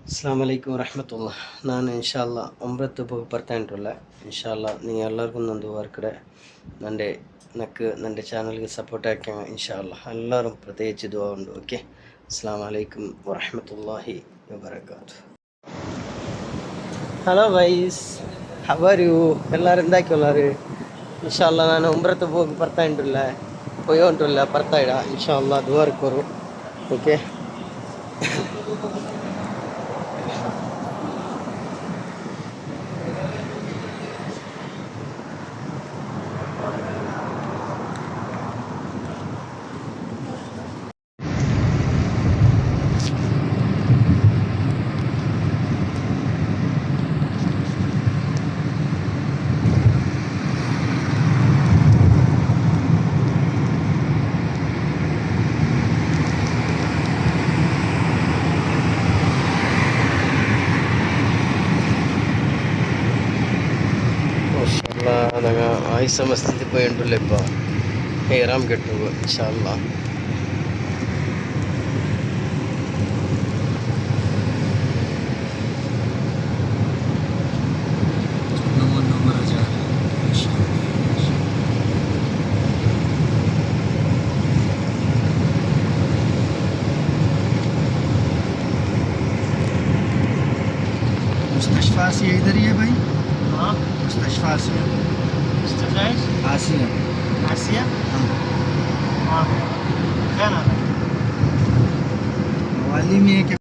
ಅಸ್ಲಾಮ್ ವಲೈಕುಮ್ ವರಹಮತುಲ್ಲಾ. ನಾನು ಇನ್ಶಾಲ್ಲಾ ಒಂಬತ್ತು ಬರ್ತಾ ಉಂಟುಲ್ಲ ಇನ್ಶಾಲ್ಲಾ ನೀವು ಎಲ್ಲರಿಗೂ ನಂದು ಕಡೆ ನನ್ನ ಚಾನಲ್ಗೆ ಸಪೋರ್ಟ್ ಹಾಕಿ ಇನ್ಶಾಲ್ಲಾ ಎಲ್ಲರೂ ಪ್ರತ್ಯೇಕಿಸಿ ದುಆ ಉಂಡು. ಓಕೆ, ಅಸ್ಲಾಮ್ ವಲೈಕುಮ್ ವರಹಮತುಲ್ಲಾಹಿ ವಬರಕಾತು. ഹലോ വൈസ്, ഹവർ യു എല്ലാവരും എന്താക്കിയുള്ളവർ? ഇൻഷാല്ല ನಾನು ಒಂಬತ್ತು ಬರ್ತಾ ಉಂಟುಲ್ಲ ಪೊಯ್ಯ ಉಂಟುಲ್ಲ ಬರ್ತಾ ಇಡ ಇನ್ಶಾಲ್ಲ ದುವಾರ್ಕೋರು. ಓಕೆ, ഞങ്ങൾ ആയിഷ മസ്ജിദിൽ പോയിട്ടുണ്ടല്ലോ. ഇപ്പോൾ ഹൈറാം കെട്ടു ഇൻഷാല്ലാ. मुस्तशफा आसिया इधर ही है भाई. हाँ, मुस्तशफा आसिया. मुस्तशफा आसिया. आसिया. हाँ, क्या नाम है? वाली में है.